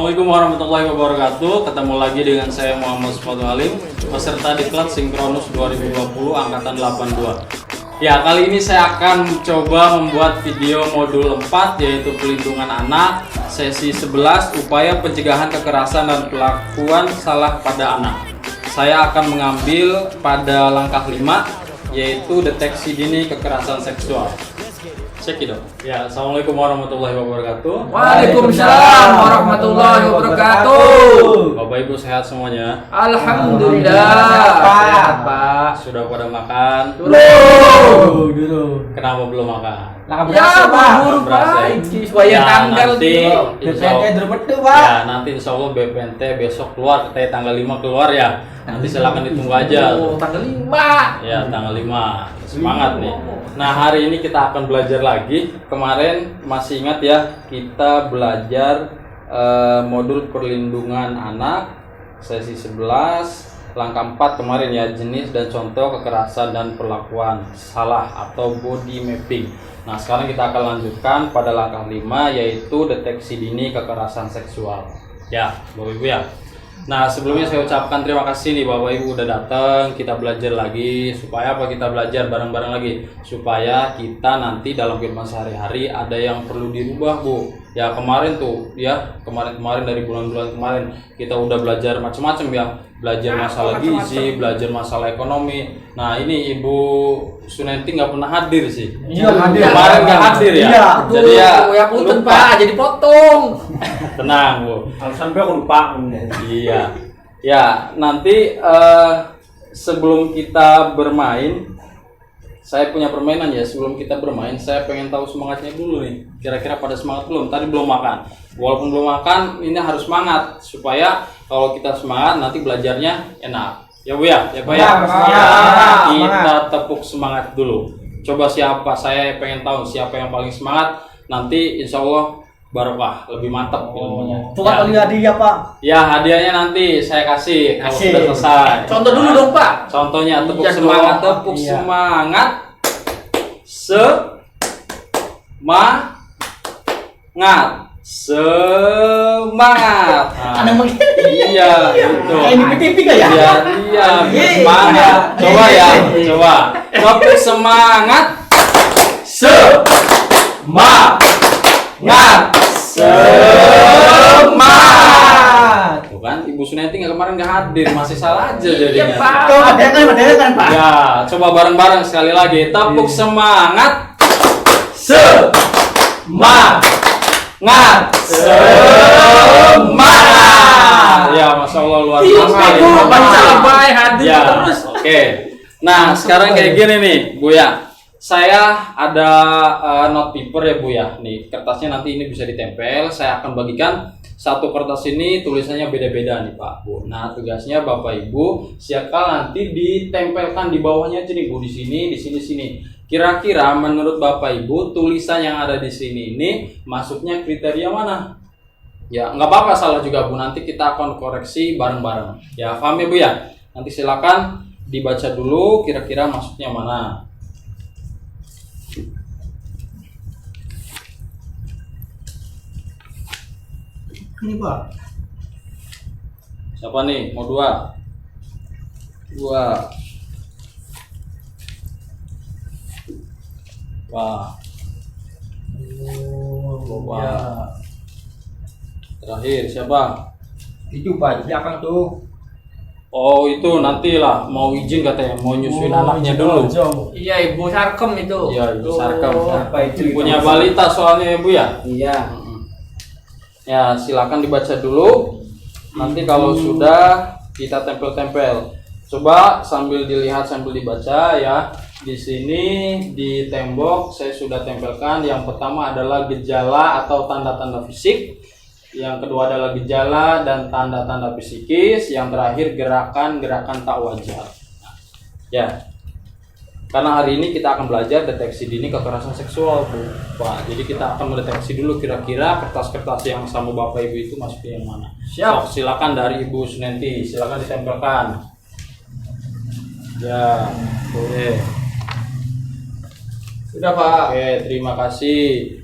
Assalamualaikum warahmatullahi wabarakatuh. Ketemu lagi dengan saya Muhammad Sufatu Halim, peserta Diklat Sinkronus 2020 angkatan 82. Ya, kali ini saya akan coba membuat video modul 4 yaitu pelindungan anak, sesi 11 upaya pencegahan kekerasan dan perlakuan salah pada anak. Saya akan mengambil pada langkah 5 yaitu deteksi dini kekerasan seksual. Cek itu. Ya, assalamualaikum warahmatullahi wabarakatuh. Waalaikumsalam warahmatullahi wabarakatuh. Bapak Ibu sehat semuanya? Alhamdulillah. Sehat, Pak. Sudah pada makan? Dulu. Kenapa belum makan? Ya, buru Berasa. Pak. Supaya tanggal nanti dulu. insya Allah, Betul, Pak. ya, nanti insya Allah BPNT besok keluar, katanya tanggal 5 keluar ya. Nanti silakan ditunggu aja. Oh, tanggal 5. Ya, tanggal 5. Semangat nih. Nah, hari ini kita akan belajar lagi. Kemarin masih ingat ya, kita belajar modul perlindungan anak sesi 11 langkah 4 kemarin ya, jenis dan contoh kekerasan dan perlakuan salah atau body mapping. Nah, sekarang kita akan lanjutkan pada langkah 5 yaitu deteksi dini kekerasan seksual. Ya, Bapak Ibu ya. Nah, sebelumnya saya ucapkan terima kasih nih Bapak Ibu udah datang. Kita belajar lagi supaya apa? Kita belajar bareng-bareng lagi supaya kita nanti dalam kehidupan sehari-hari ada yang perlu dirubah, Bu. Ya, kemarin tuh ya, kemarin dari bulan-bulan kemarin kita udah belajar macam-macam ya. Belajar masalah gizi, belajar masalah ekonomi. Nah, ini Ibu Sunenti nggak pernah hadir sih. Iya, hadir. Kemarin nggak hadir ya. Iya. Jadi ya punten lupa. Pak, jadi potong. Tenang, Bu. Alasan aku lupa. Iya. Ya, nanti sebelum kita bermain, saya punya permainan ya. Sebelum kita bermain, saya pengen tahu semangatnya dulu nih. Kira-kira pada semangat belum? Tadi belum makan. Walaupun belum makan, ini harus semangat supaya kalau kita semangat nanti belajarnya enak. Ya Bu ya, ya Pak ya. Ya, kita tepuk semangat dulu. Coba siapa? Saya pengen tahu siapa yang paling semangat. Nanti insya Allah barokah, lebih mantap ilmunya. Tukar kali hadiah, Pak. Ya, hadiahnya nanti saya kasih kalau Kasih. sudah selesai. Contoh dulu dong, Pak. Contohnya tepuk Iya semangat, dong. tepuk Iya. semangat. Semangat. Ada mungkin. Iya, itu. Kayak di PTV kan ya? Iya, biar semangat. Coba ya, coba. Tepuk semangat. Semangat. Tuh kan, Ibu Suneti kemarin nggak hadir, masih salah aja jadinya. Iya, Pak. Tuh, ada kan, Pak. Ya, coba bareng-bareng sekali lagi. Tepuk semangat. Semangat. Ya, Masya Allah luar biasa. Pak salah baik hadir Ya, terus. oke. Nah, sekarang kayak gini nih, Bu ya. Saya ada note paper ya Bu ya. Nih, kertasnya nanti ini bisa ditempel. Saya akan bagikan satu kertas ini tulisannya beda-beda nih Pak Bu. Nah, tugasnya Bapak Ibu siapkan nanti ditempelkan di bawahnya aja nih Bu, di sini, sini. Kira-kira menurut Bapak Ibu tulisan yang ada di sini ini masuknya kriteria mana? Ya, nggak apa-apa salah juga Bu. Nanti kita akan koreksi bareng-bareng. Ya, paham ya Bu ya? Nanti silakan dibaca dulu kira-kira masuknya mana. Ini, Pak. Siapa nih? Mau dua? Dua. Wah. Wah. Terakhir siapa? Itu, Pak. Di belakang tuh. Oh, itu nantilah mau izin katanya, mau nyusuin anaknya dulu. Iya, Ibu Sarkem itu. Iya, Ibu Sarkem. Apa itu? Punya balita soalnya ya Bu ya? Iya. Ya, silakan dibaca dulu. Nanti kalau sudah kita tempel-tempel. Coba sambil dilihat sambil dibaca ya. Di sini di tembok saya sudah tempelkan. Yang pertama adalah gejala atau tanda-tanda fisik. Yang kedua adalah gejala dan tanda-tanda psikis. Yang terakhir gerakan-gerakan tak wajar. Ya. Karena hari ini kita akan belajar deteksi dini kekerasan seksual, Bu. Pak, jadi kita akan mendeteksi dulu kira-kira kertas-kertas yang sama Bapak Ibu itu masuk ke yang mana. Siap. So, silakan dari Ibu Sunenti, silakan ditempelkan. Ya, boleh. Sudah, Pak. Oke, terima kasih.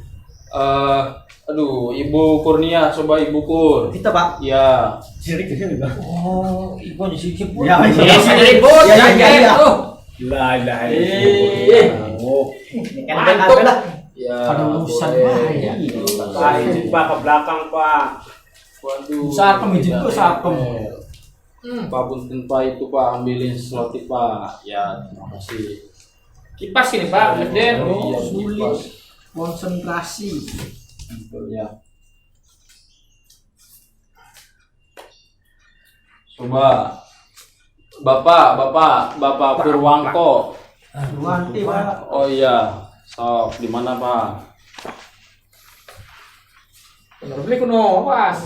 Aduh, Ibu Kurnia, coba Ibu Kur. Kita Pak. Ya. Sirik kesini Pak. Oh, ibu disisip. Ya, Iya, ribut. Ya. Tuh. La ilaha illallah. Oh. Mantap lah. Ya. Pada urusan boleh. Pak, izin Pak ke belakang Pak. Waduh. Sarkem izin kok sarkem. Pak Punten Pak itu Pak ambilin selotip Pak. Ya, terima kasih. Kipas ini Pak, Presiden. Oh, iya, sulit. kipas. Konsentrasi. Betul ya. Coba Bapak Purwanto. Wanti Pak. Oh iya, sok di mana Pak? Bener beli kuno, pas.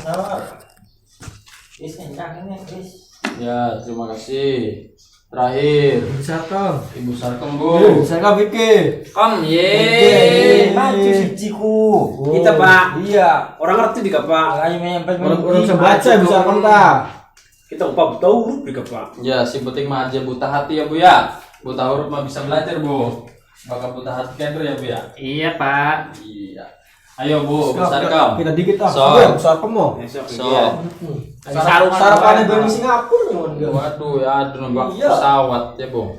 Wis enak wis. Ya, terima kasih. Terakhir, Sarkem. Ibu Sarkem Bu. Sarkem iki. Kom, ye. Maju sijiku. Kita Pak. Iya. Orang ngerti di Pak. Ayo nyampe orang bisa baca bisa Sarkem ta. Kita upah tahu di Pak. Ya, si penting mah aja buta hati ya Bu ya. Buta huruf mah bisa belajar Bu. Bakal buta hati kan ya Bu ya. Iya, Pak. Iya. Ayo Bu, Bu Sarkem. Kita dikit ah. So. Sarkem mo. Sarapannya dari Singapura nih. Waduh ya, aduh nembak Iya. pesawat ya Bu.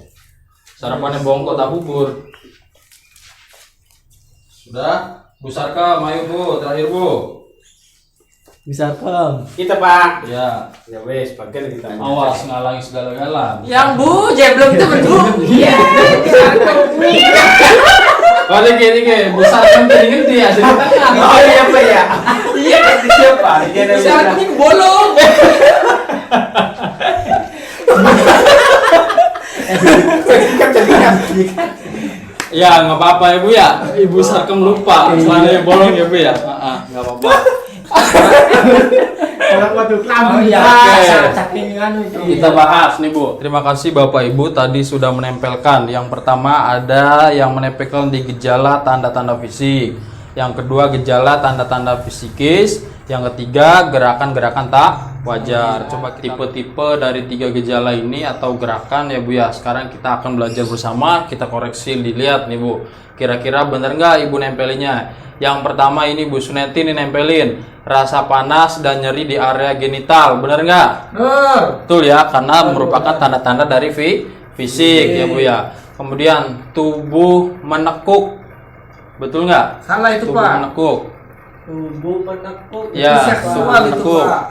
Sarapannya bongkot tak bubur. Sudah, Bu Sarkem, ayo Bu, terakhir Bu. Bisa Sarkem. Kita, Pak. Ya, Ya wes, bagian kita. awas ngalangi segala-gala. Yang Bu, belum itu betul. Iya. Kalau gini, Bu Sarkem tadi gede ya, di tengah. Oh iya Pak ya. Iya, Siapa? bisa ini bolong. Ya, nggak apa-apa ya Bu ya. Ibu Sarkem lupa, selanjutnya bolong ya Bu ya. Nggak apa-apa. Orang waktu Oh, iya. Kita bahas nih Bu. Terima kasih Bapak Ibu tadi sudah menempelkan. Yang pertama ada yang menempelkan di gejala tanda-tanda fisik. Yang kedua gejala tanda-tanda psikis. Yang ketiga gerakan-gerakan tak wajar. Coba tipe-tipe dari 3 gejala ini atau gerakan ya Bu ya. Sekarang kita akan belajar bersama. Kita koreksi, dilihat nih Bu. Kira-kira bener nggak Ibu nempelinya? Yang pertama ini Bu Suneti nih nempelin rasa panas dan nyeri di area genital, bener nggak? Betul ya, karena merupakan tanda-tanda dari fisik ya Bu ya. Kemudian tubuh menekuk, betul nggak? Salah itu, Tubuh Pak. menekuk. Tubuh menekuk. Ya, seksual tubuh itu, menekuk. Pak.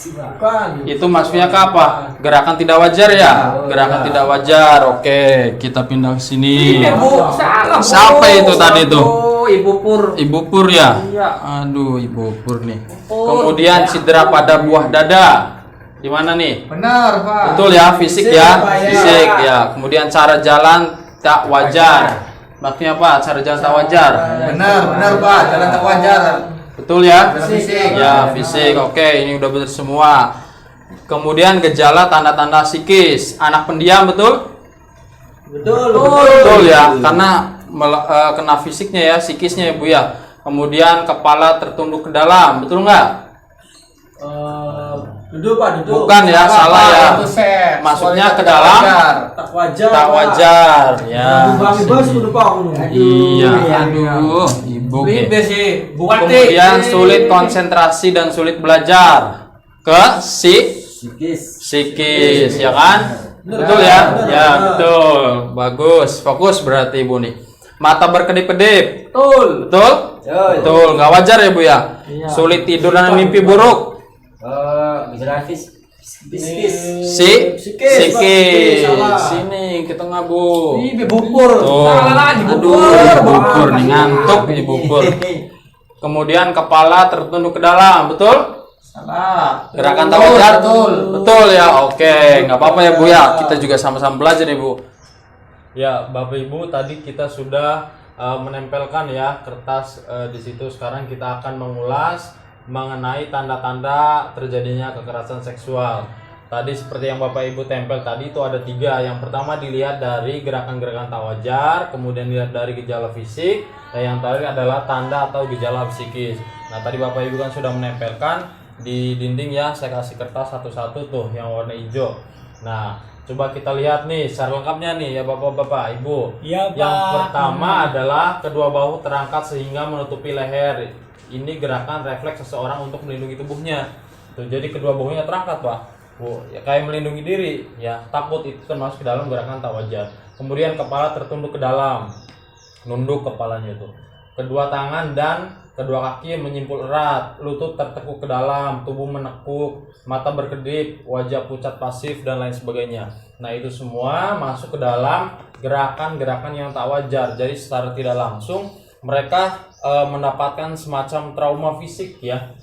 Bukan. Itu maksudnya ke apa? Gerakan tidak wajar ya? Gerakan tidak wajar. Oke, kita pindah ke sini. Ini, Bu, salah. Bu. Siapa itu tadi tuh? Oh, Ibu Pur. Ibu Pur ya? Iya. Aduh, Ibu Pur nih. Pur. Kemudian cedera pada buah dada. Di mana nih? Benar, Pak. Betul ya, fisik Fisik, ya, Pak, ya. fisik ya. Kemudian cara jalan tak wajar. Maksudnya apa? Cara jalan tak wajar. Benar, Pak. Jalan tak wajar. Betul ya? Fisik. Ya, fisik. Oke, ini udah benar semua. Kemudian gejala tanda-tanda psikis. Anak pendiam, betul? Betul. Betul ya, karena kena fisiknya ya, psikisnya ya Bu ya. Kemudian kepala tertunduk ke dalam, betul nggak? Duduk Pak, duduk. Bukan ya, salah ya. Itu set. Maksudnya ke Soalnya dalam. tak wajar. Tak wajar. Tak wajar ya. Bang bebas udah Pak. Iya, aduh, Ibu. Libe sih, bukan Kemudian sulit konsentrasi dan sulit belajar. Ke psikis, ya kan? Betul ya? Ya, betul. Bagus. Fokus berarti Ibu nih. Mata berkedip-kedip. Betul. Betul? Betul. Nggak wajar ya Bu ya? Sulit tidur dan mimpi buruk. Gejala psikis. Psikis. Sini ke tengah Bu. Ibe bubur. Tuh. Salah lagi Aduh, bubur. bubur nih, ngantuk nih bubur. Kemudian kepala tertunduk ke dalam, betul? Salah. Gerakan tak wajar? Betul. Betul ya, oke. Nggak apa-apa ya Bu ya, kita juga sama-sama belajar nih Bu. Ya, Bapak Ibu, tadi kita sudah menempelkan ya kertas di situ. Sekarang kita akan mengulas mengenai tanda-tanda terjadinya kekerasan seksual. Tadi seperti yang Bapak Ibu tempel tadi itu ada 3. Yang pertama dilihat dari gerakan-gerakan tak wajar, kemudian dilihat dari gejala fisik, dan yang terakhir adalah tanda atau gejala psikis. Nah, tadi Bapak Ibu kan sudah menempelkan di dinding ya, saya kasih kertas satu-satu tuh yang warna hijau. Nah, coba kita lihat nih secara lengkapnya nih ya Bapak-bapak, Ibu. Iya, Pak. Yang pertama adalah kedua bahu terangkat sehingga menutupi leher. Ini gerakan refleks seseorang untuk melindungi tubuhnya. Tuh, jadi kedua bahunya terangkat, Pak. Bu, ya kayak melindungi diri, ya. Takut itu termasuk ke dalam gerakan tak wajar. Kemudian kepala tertunduk ke dalam. Nunduk kepalanya itu. Kedua tangan dan kedua kaki menyimpul erat, lutut tertekuk ke dalam, tubuh menekuk, mata berkedip, wajah pucat pasif dan lain sebagainya. Nah, itu semua masuk ke dalam gerakan-gerakan yang tak wajar. Jadi secara tidak langsung mereka mendapatkan semacam trauma fisik, ya.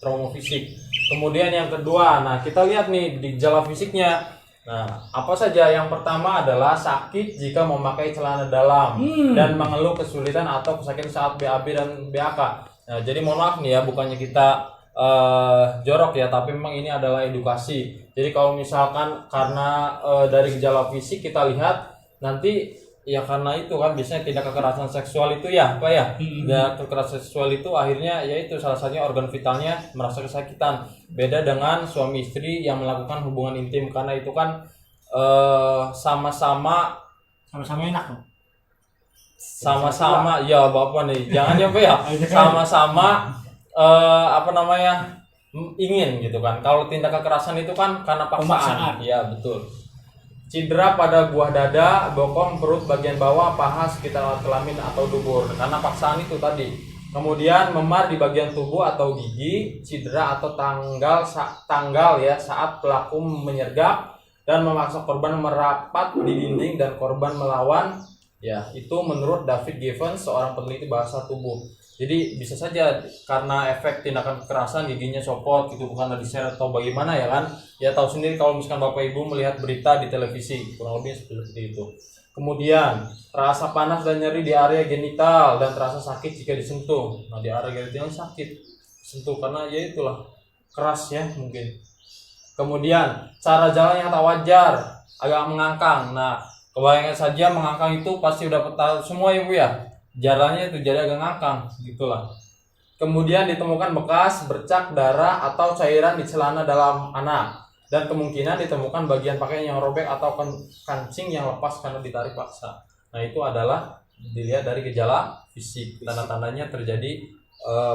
Trauma fisik. Kemudian yang kedua, nah kita lihat nih di gejala fisiknya. Nah, apa saja? Yang pertama adalah sakit jika memakai celana dalam dan mengeluh kesulitan atau kesakitan saat BAB dan BAK. Nah, jadi mohon maaf nih ya, bukannya kita jorok ya, tapi memang ini adalah edukasi. Jadi kalau misalkan karena dari gejala fisik kita lihat nanti ya, karena itu kan biasanya tindak kekerasan seksual itu ya, Pak ya. Dan kekerasan seksual itu akhirnya yaitu salah satunya organ vitalnya merasa kesakitan. Beda dengan suami istri yang melakukan hubungan intim, karena itu kan sama-sama enak loh. Sama-sama ya Bapak nih. Jangan ya Pak ya. Sama-sama ingin gitu kan. Kalau tindak kekerasan itu kan karena paksaan. Iya, betul. Cedera pada buah dada, bokong, perut bagian bawah, paha, sekitar alat kelamin atau dubur karena paksaan itu tadi. Kemudian memar di bagian tubuh atau gigi, cedera atau tanggal ya saat pelaku menyergap dan memaksa korban merapat di dinding dan korban melawan. Ya, itu menurut David Givens, seorang peneliti bahasa tubuh. Jadi bisa saja karena efek tindakan kekerasan giginya copot gitu, bukan diseret atau bagaimana ya kan. Ya tahu sendiri kalau misalkan Bapak Ibu melihat berita di televisi, kurang lebih seperti itu. Kemudian rasa panas dan nyeri di area genital dan terasa sakit jika disentuh. Nah, di area genital sakit sentuh karena ya itulah keras ya mungkin. Kemudian cara jalan yang tak wajar, agak mengangkang. Nah, kebayangkan saja mengangkang itu pasti udah tahu semua ya Bu ya. Jalannya itu jadi agak ngangkang gitulah. Kemudian ditemukan bekas bercak darah atau cairan di celana dalam anak, dan kemungkinan ditemukan bagian pakaian yang robek atau kancing yang lepas karena ditarik paksa. Nah, itu adalah dilihat dari gejala fisik, tanda-tandanya terjadi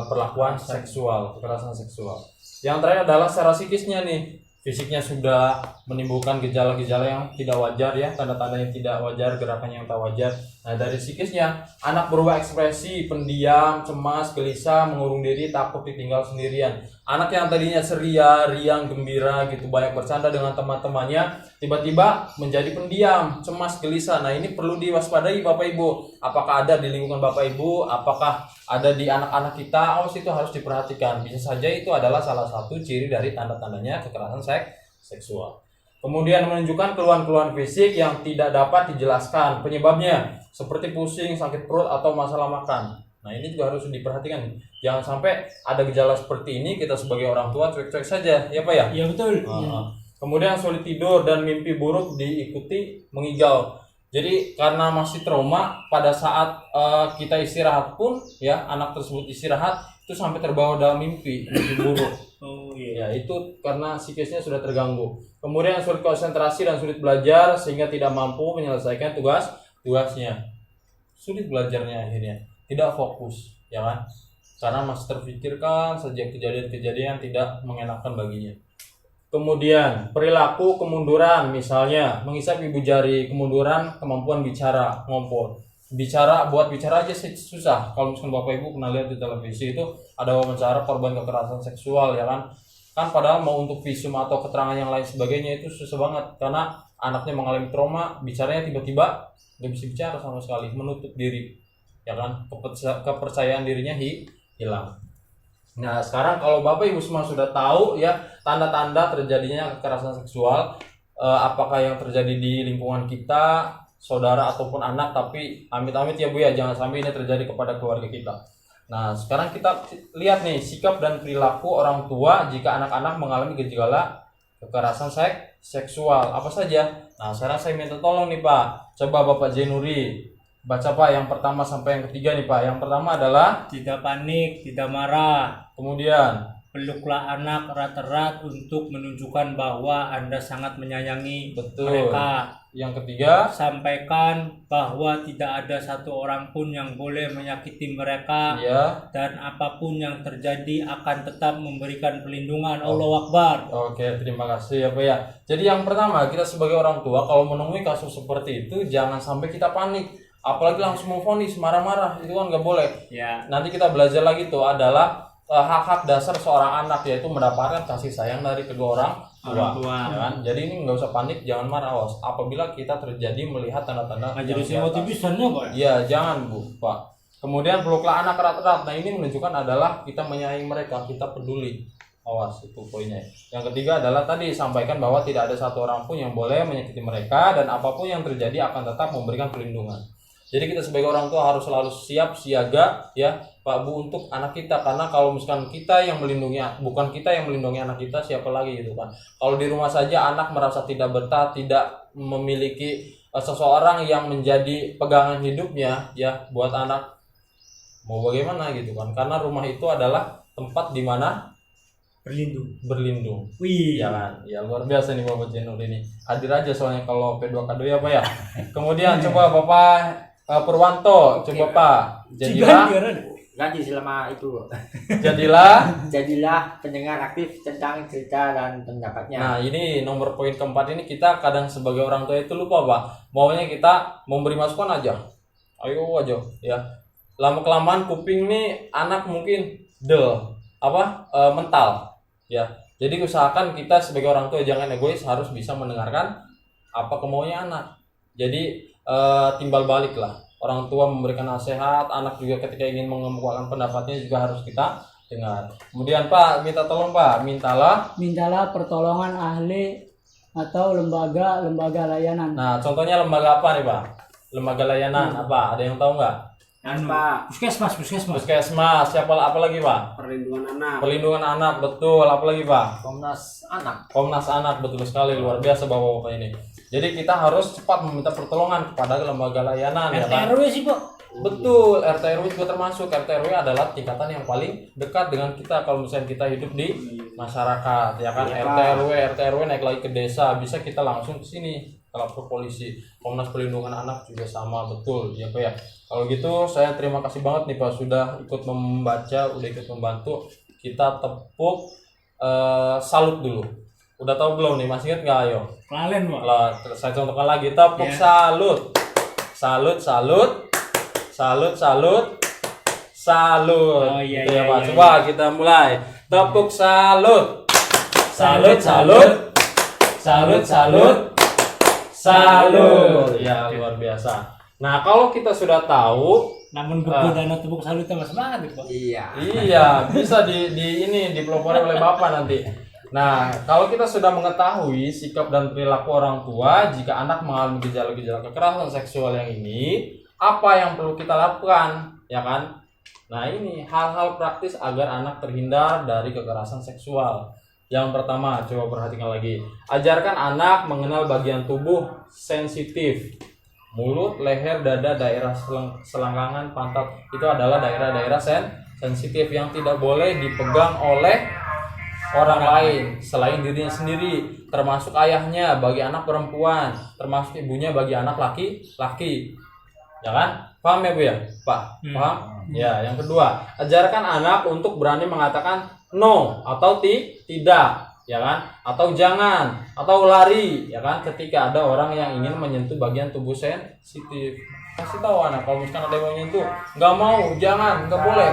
perlakuan seksual, kekerasan seksual. Yang terakhir adalah secara psikisnya nih. Fisiknya sudah menimbulkan gejala-gejala yang tidak wajar ya, tanda-tanda yang tidak wajar, gerakan yang tak wajar. Nah, dari psikisnya, anak berubah ekspresi, pendiam, cemas, gelisah, mengurung diri, takut ditinggal sendirian. Anak yang tadinya ceria, riang, gembira gitu, banyak bercanda dengan teman-temannya, tiba-tiba menjadi pendiam, cemas, gelisah. Nah, ini perlu diwaspadai Bapak Ibu. Apakah ada di lingkungan Bapak Ibu? Apakah ada di anak-anak kita? Itu harus diperhatikan. Bisa saja itu adalah salah satu ciri dari tanda-tandanya kekerasan seksual. Kemudian menunjukkan keluhan-keluhan fisik yang tidak dapat dijelaskan penyebabnya, seperti pusing, sakit perut, atau masalah makan. Nah, ini juga harus diperhatikan. Jangan sampai ada gejala seperti ini kita sebagai orang tua cuek-cuek saja, ya Pak ya? Iya betul. Kemudian sulit tidur dan mimpi buruk diikuti mengigau. Jadi karena masih trauma, pada saat kita istirahat pun ya, anak tersebut istirahat itu sampai terbawa dalam mimpi buruk. Ya, itu karena psikisnya sudah terganggu. Kemudian sulit konsentrasi dan sulit belajar sehingga tidak mampu menyelesaikan tugasnya. Sulit belajarnya akhirnya, tidak fokus, ya kan? Karena masih terpikirkan saja kejadian-kejadian tidak mengenakan baginya. Kemudian perilaku kemunduran, misalnya menghisap ibu jari, kemunduran kemampuan bicara, ngompol. Buat bicara aja susah. Kalau misalkan Bapak Ibu pernah lihat di televisi itu ada wawancara korban kekerasan seksual ya kan. Kan padahal mau untuk visum atau keterangan yang lain sebagainya itu susah banget karena anaknya mengalami trauma, bicaranya tiba-tiba nggak bisa bicara sama sekali, menutup diri. Ya kan, kepercayaan dirinya hilang. Nah, sekarang kalau Bapak Ibu semua sudah tahu ya tanda-tanda terjadinya kekerasan seksual, apakah yang terjadi di lingkungan kita, saudara ataupun anak, tapi amit-amit ya Bu ya, jangan sampai ini terjadi kepada keluarga kita. Nah, sekarang kita lihat nih sikap dan perilaku orang tua jika anak-anak mengalami gejala kekerasan seksual. Apa saja? Nah, sekarang saya minta tolong nih Pak. Coba Bapak Jenuri baca Pak yang pertama sampai yang ketiga nih Pak. Yang pertama adalah tidak panik, tidak marah. Kemudian peluklah anak erat-erat untuk menunjukkan bahwa Anda sangat menyayangi Betul. mereka. Yang ketiga, Sampaikan bahwa tidak ada satu orang pun yang boleh menyakiti mereka, ya. dan apapun yang terjadi akan tetap memberikan perlindungan. Allahu Akbar. Oke, terima kasih ya Pak ya. Jadi yang pertama, kita sebagai orang tua kalau menemui kasus seperti itu jangan sampai kita panik, apalagi langsung memvonis marah-marah, itu kan nggak boleh. Ya. Nanti kita belajar lagi tuh adalah hak-hak dasar seorang anak, yaitu mendapatkan kasih sayang dari kedua orang tua. Ya kan? Jadi ini nggak usah panik, jangan marah, awas. Apabila kita terjadi melihat tanda-tanda Majelis yang di atas. motivisannya Pak. Iya, jangan Bu, Pak. Kemudian peluklah anak erat-erat. Nah, ini menunjukkan adalah kita menyayangi mereka, kita peduli. Awas, itu poinnya. Yang ketiga adalah tadi sampaikan bahwa tidak ada satu orang pun yang boleh menyakiti mereka, dan apapun yang terjadi akan tetap memberikan perlindungan. Jadi kita sebagai orang tua harus selalu siap siaga ya Pak Bu untuk anak kita, karena kalau misalkan kita yang melindungi, bukan kita yang melindungi anak kita, siapa lagi gitu kan. Kalau di rumah saja anak merasa tidak betah, tidak memiliki seseorang yang menjadi pegangan hidupnya ya buat anak, mau bagaimana gitu kan, karena rumah itu adalah tempat di mana berlindung. Wih. Ya kan, ya luar biasa nih Bapak Jenur ini. Hadir aja soalnya kalau P2K2 ya Pak ya. Kemudian coba Bapak Purwanto, coba Pak. Ganti selama itu. Jadilah pendengar aktif tentang cerita dan pendapatnya. Nah, ini nomor poin keempat ini kita kadang sebagai orang tua itu lupa Pak. Maunya kita memberi masukan aja. Ayo aja ya. Lama-kelamaan kuping nih anak mungkin mental ya. Jadi usahakan kita sebagai orang tua jangan egois, harus bisa mendengarkan apa kemauannya anak. Jadi timbal balik lah. Orang tua memberikan nasihat, anak juga ketika ingin mengemukakan pendapatnya juga harus kita dengar. Kemudian Pak, minta tolong Pak, mintalah pertolongan ahli atau lembaga layanan. Nah, contohnya lembaga apa nih Pak? Lembaga layanan apa? Ada yang tahu nggak? Pak. Puskesmas. Siapa apa lagi Pak? Perlindungan anak, betul. Apa lagi Pak? Komnas anak, betul sekali, luar biasa Bapak-bapak ini. Jadi kita harus cepat meminta pertolongan kepada lembaga layanan ya kan? RT RW sih Pak. Betul, RT RW juga termasuk. RT RW adalah tingkatan yang paling dekat dengan kita kalau misalnya kita hidup di masyarakat ya kan. RT RW naik lagi ke desa, bisa kita langsung ke sini ke lapor polisi. Komnas Perlindungan Anak juga sama, betul ya Pak ya. Kalau gitu saya terima kasih banget nih Pak sudah ikut membaca, udah ikut membantu. Kita tepuk salut dulu. Udah tahu belum nih? Masih ingat nggak? Ayo. Kalian Pak. Lah, saya contohkan lagi. Tepuk salut. Salut. Oh, iya, Gitu ya, iya, Pak. iya, Coba kita mulai. Tepuk salut. Ya, luar biasa. Nah, kalau kita sudah tahu, Namun dana tepuk salut sama semangat Pak. iya, bisa dipelopori oleh Bapak nanti. Nah, kalau kita sudah mengetahui sikap dan perilaku orang tua jika anak mengalami gejala-gejala kekerasan seksual yang ini, apa yang perlu kita lakukan, ya kan? Nah, ini hal-hal praktis agar anak terhindar dari kekerasan seksual. Yang pertama, coba perhatikan lagi. Ajarkan anak mengenal bagian tubuh sensitif. Mulut, leher, dada, daerah selangkangan, pantat itu adalah daerah-daerah sensitif yang tidak boleh dipegang oleh orang lain selain dirinya sendiri, termasuk ayahnya bagi anak perempuan, termasuk ibunya bagi anak laki-laki. Ya kan? Paham ya Bu ya? Pak, paham? Ya, yang kedua, ajarkan anak untuk berani mengatakan no atau tidak, ya kan? Atau jangan, atau lari, ya kan? Ketika ada orang yang ingin menyentuh bagian tubuh sensitif. Kasih tahu anak kalau misalkan ada yang menyentuh, nggak mau, jangan, nggak boleh.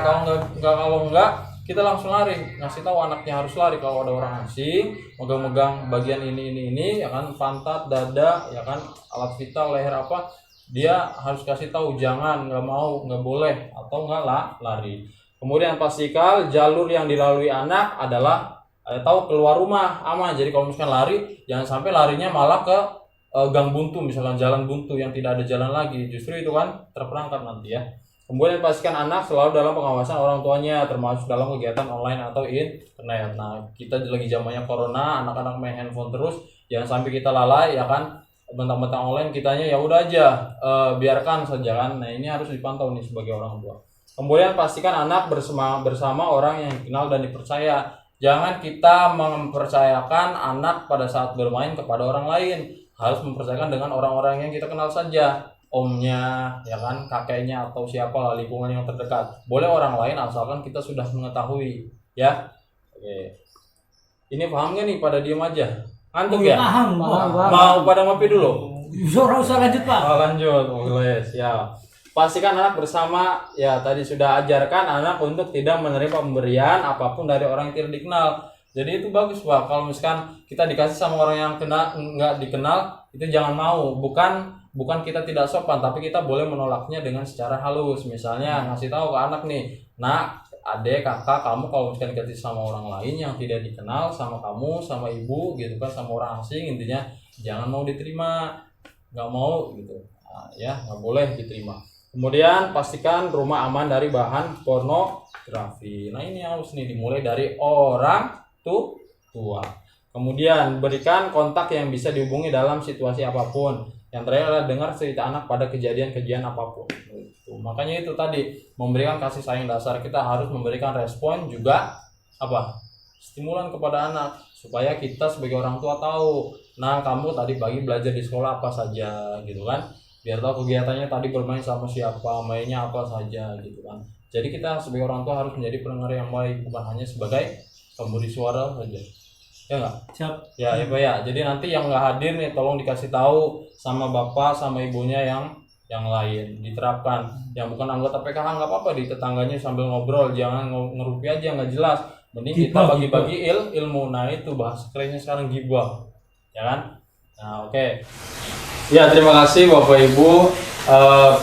Kalau nggak kita langsung lari, ngasih tahu anaknya harus lari. Kalau ada orang asing megang-megang bagian ini ya kan, pantat, dada, ya kan, alat vital, leher apa, dia harus kasih tahu jangan, nggak mau, nggak boleh, atau nggak lari. Kemudian pastikan jalur yang dilalui anak adalah tahu keluar rumah aman. Jadi kalau misalkan lari, jangan sampai larinya malah ke gang buntu, misalkan jalan buntu yang tidak ada jalan lagi, justru itu kan terperangkap nanti ya. Kemudian pastikan anak selalu dalam pengawasan orang tuanya, termasuk dalam kegiatan online atau internet. Nah, kita lagi zamannya corona, anak-anak main handphone terus, jangan sampai kita lalai ya kan. Bentang-bentang online kitanya ya udah aja biarkan saja kan. Nah, ini harus dipantau nih sebagai orang tua. Kemudian pastikan anak bersama orang yang dikenal dan dipercaya. Jangan kita mempercayakan anak pada saat bermain kepada orang lain. Harus mempercayakan dengan orang-orang yang kita kenal saja. Omnya, ya kan, kakeknya atau siapa lah, lingkungan yang terdekat. Boleh orang lain asalkan kita sudah mengetahui, ya. Oke. Ini paham gak nih? Pada diem aja. Ngantuk ya? Paham. Mau pada ngopi dulu? Usah lanjut Pak. Lanjut, boleh, siap. Pastikan anak bersama, ya tadi sudah ajarkan anak untuk tidak menerima pemberian apapun dari orang yang tidak dikenal. Jadi itu bagus Pak. Kalau misalkan kita dikasih sama orang yang nggak dikenal, itu jangan mau. Bukan kita tidak sopan, tapi kita boleh menolaknya dengan secara halus. Misalnya ngasih tahu ke anak nih, nak, adek, kakak, kamu kalau misalkan dikasih sama orang lain yang tidak dikenal, sama kamu, sama ibu, gitu kan, sama orang asing, intinya jangan mau diterima, nggak mau gitu, nah, ya nggak boleh diterima. Kemudian pastikan rumah aman dari bahan pornografi. Nah ini harus nih dimulai dari orang tua. Kemudian berikan kontak yang bisa dihubungi dalam situasi apapun. Yang terakhir adalah dengar cerita anak pada kejadian-kejadian apapun. Gitu. Makanya itu tadi, memberikan kasih sayang dasar, kita harus memberikan respon juga stimulan kepada anak supaya kita sebagai orang tua tahu. Nah kamu tadi pagi belajar di sekolah apa saja gitu kan. Biar tahu kegiatannya tadi bermain sama siapa, mainnya apa saja gitu kan. Jadi kita sebagai orang tua harus menjadi pendengar yang baik, bukan hanya sebagai pemberi suara saja. Ya enggak? Siap. Ya Pak ya. Jadi nanti yang nggak hadir nih tolong dikasih tahu sama bapak sama ibunya yang lain, diterapkan. Yang bukan anggota PKH nggak apa-apa, di tetangganya sambil ngobrol, jangan ngerupi aja nggak jelas. Mending kita bagi-bagi ilmu. Nah itu bahasa kerennya sekarang gibah, ya kan? Nah oke. Ya terima kasih Bapak Ibu,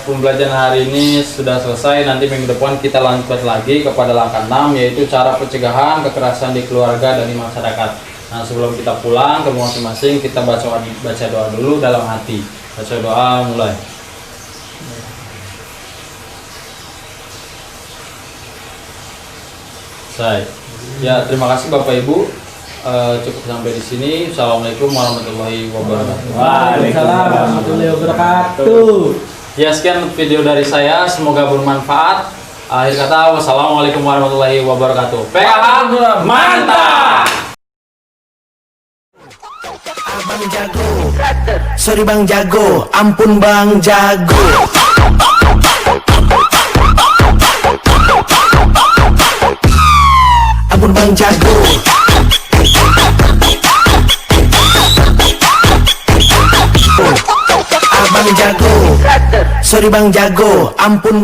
pembelajaran hari ini sudah selesai. Nanti minggu depan kita lanjut lagi kepada langkah 6, yaitu cara pencegahan kekerasan di keluarga dan di masyarakat. Nah sebelum kita pulang ke rumah masing-masing, kita baca doa dulu dalam hati. Baca doa mulai. Ya terima kasih Bapak Ibu. Cukup sampai di sini. Assalamualaikum warahmatullahi wabarakatuh. Waalaikumsalam warahmatullahi wabarakatuh. Ya sekian video dari saya, semoga bermanfaat. Akhir kata, wassalamualaikum warahmatullahi wabarakatuh. PKH mantap. Abang jago, sorry bang jago, ampun bang jago. Ampun bang jago. Abang jago, sorry bang jago, ampun.